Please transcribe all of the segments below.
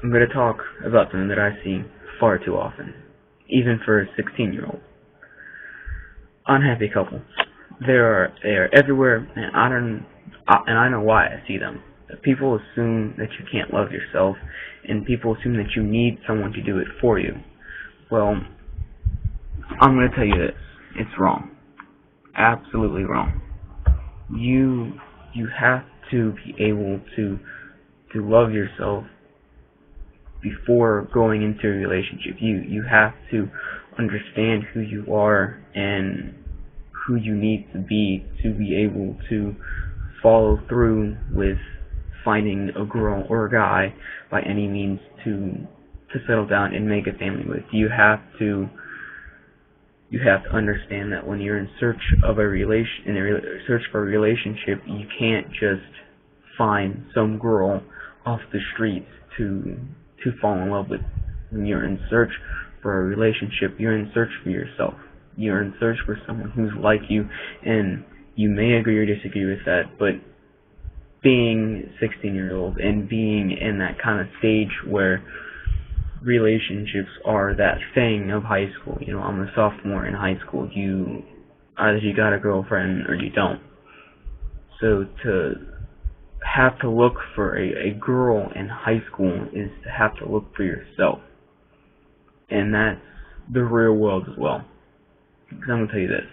I'm going to talk about something that I see far too often, even for a 16-year-old. Unhappy couples. They are everywhere, and I know why I see them. People assume that you can't love yourself, and people assume that you need someone to do it for you. Well, I'm going to tell you this. It's wrong. Absolutely wrong. You have to be able to love yourself before going into a relationship. You have to understand who you are and who you need to be able to follow through with finding a girl or a guy by any means to settle down and make a family with. You have to understand that when you're in search of search for a relationship, you can't just find some girl off the streets to fall in love with. When you're in search for a relationship, you're in search for yourself. You're in search for someone who's like you, and you may agree or disagree with that, but being 16 years old and being in that kind of stage where relationships are that thing of high school. I'm a sophomore in high school. Either you got a girlfriend or you don't. So to have to look for a girl in high school is to have to look for yourself. And that's the real world as well. Because I'm going to tell you this.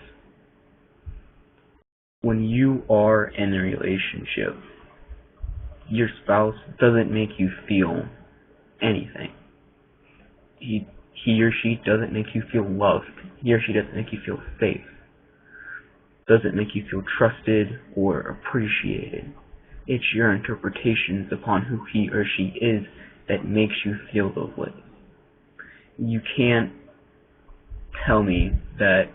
When you are in a relationship, your spouse doesn't make you feel anything. He or she doesn't make you feel loved. He or she doesn't make you feel safe. Doesn't make you feel trusted or appreciated. It's your interpretations upon who he or she is that makes you feel those ways. You can't tell me that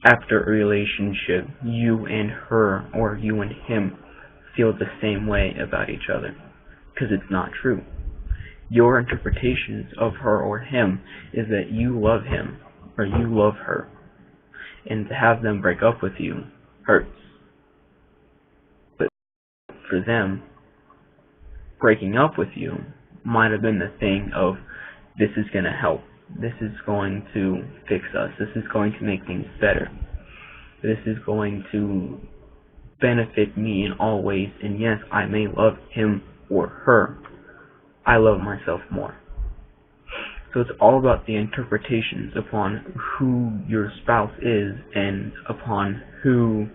after a relationship, you and her or you and him feel the same way about each other, because it's not true. Your interpretations of her or him is that you love him or you love her, and to have them break up with you hurts. But for them, breaking up with you might have been the thing of, this is going to help. This is going to fix us. This is going to make things better. This is going to benefit me in all ways. And yes, I may love him or her. I love myself more. So it's all about the interpretations upon who your spouse is and upon who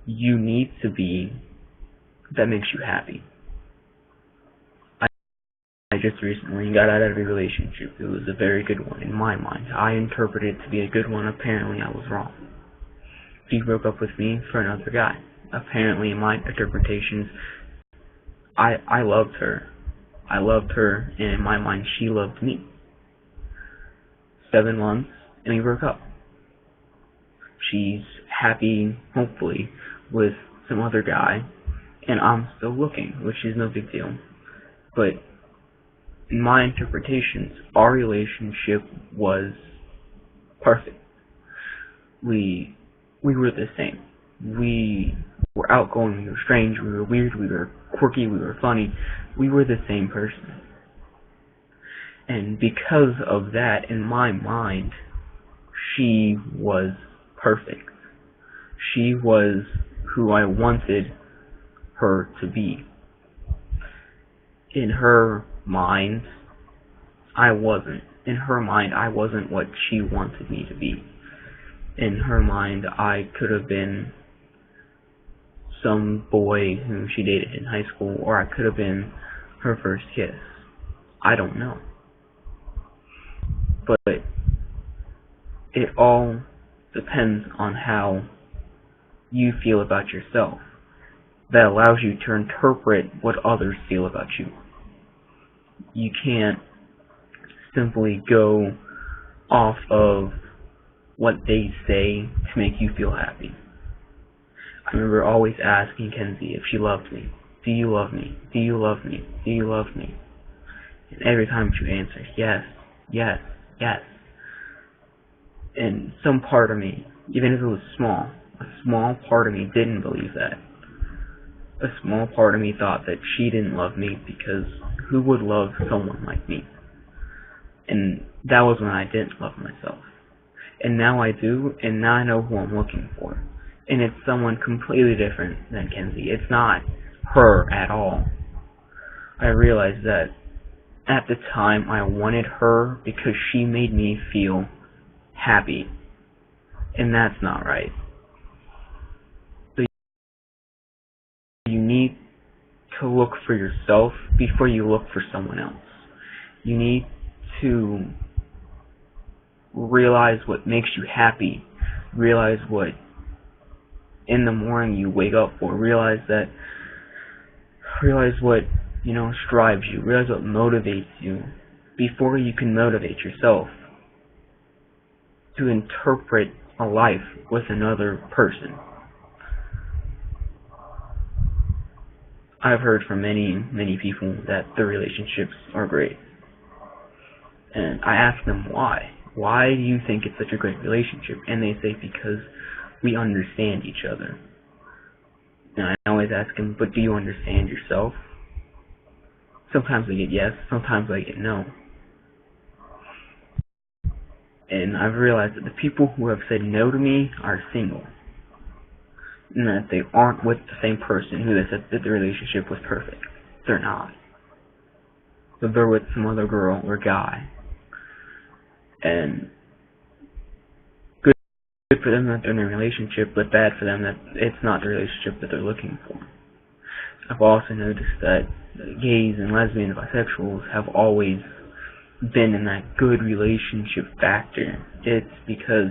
you need to be that makes you happy. I just recently got out of a relationship. It was a very good one in my mind. I interpreted it to be a good one. Apparently I was wrong. She broke up with me for another guy. Apparently in my interpretations, I loved her. I loved her, and in my mind she loved me. 7 months, and we broke up. She's happy, hopefully, with some other guy, and I'm still looking, which is no big deal. But in my interpretations, our relationship was perfect. We were the same. We were outgoing, we were strange, we were weird, we were quirky, we were funny. We were the same person. And because of that, in my mind, she was perfect. She was who I wanted her to be. In her mind, I wasn't. In her mind, I wasn't what she wanted me to be. In her mind, I could have been some boy whom she dated in high school, or I could have been her first kiss. I don't know. But it all depends on how you feel about yourself. That allows you to interpret what others feel about you. You can't simply go off of what they say to make you feel happy. I remember always asking Kenzie if she loved me. Do you love me? Do you love me? Do you love me? And every time she would answer, yes, yes, yes. And some part of me, even if it was a small part of me didn't believe that. A small part of me thought that she didn't love me because who would love someone like me? And that was when I didn't love myself. And now I do, and now I know who I'm looking for. And it's someone completely different than Kenzie. It's not her at all. I realized that at the time I wanted her because she made me feel happy. And that's not right. So you need to look for yourself before you look for someone else. You need to realize what makes you happy. Realize what in the morning you wake up for. Realize what, strives you. Realize what motivates you before you can motivate yourself to interpret a life with another person. I've heard from many, many people that their relationships are great. And I ask them why. Why do you think it's such a great relationship? And they say because we understand each other. And I always ask them, but do you understand yourself? Sometimes I get yes, sometimes I get no. And I've realized that the people who have said no to me are single. And that they aren't with the same person who they said that the relationship was perfect. They're not. But they're with some other girl or guy. And good for them that they're in a relationship, but bad for them that it's not the relationship that they're looking for. I've also noticed that gays and lesbians and bisexuals have always been in that good relationship factor. It's because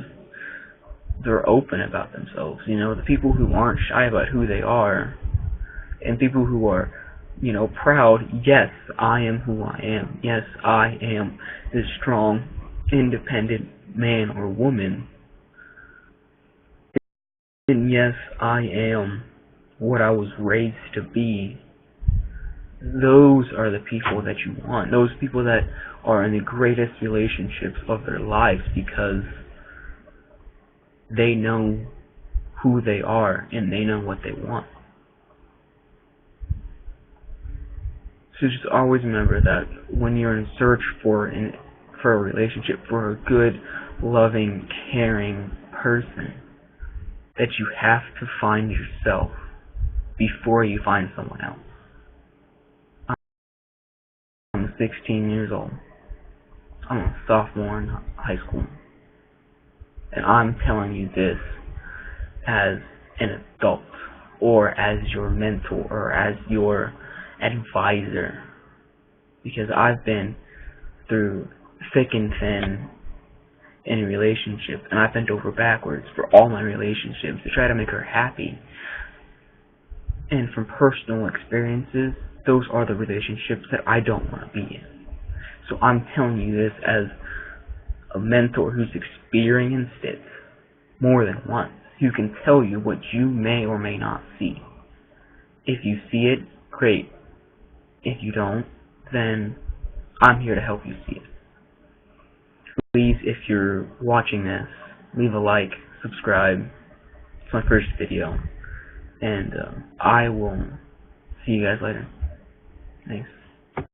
they're open about themselves. The people who aren't shy about who they are, and people who are, proud, yes, I am who I am. Yes, I am this strong, independent man or woman. And yes, I am what I was raised to be. Those are the people that you want. Those people that are in the greatest relationships of their lives because they know who they are and they know what they want. So just always remember that when you're in search for a relationship, for a good, loving, caring person, that you have to find yourself before you find someone else. I'm 16 years old. I'm a sophomore in high school. And I'm telling you this as an adult, or as your mentor, or as your advisor. Because I've been through thick and thin in a relationship, and I bent over backwards for all my relationships to try to make her happy. And from personal experiences, those are the relationships that I don't want to be in. So I'm telling you this as a mentor who's experienced it more than once, who can tell you what you may or may not see. If you see it, great. If you don't, then I'm here to help you see it. Please, if you're watching this, leave a like, subscribe. It's my first video. And I will see you guys later. Thanks.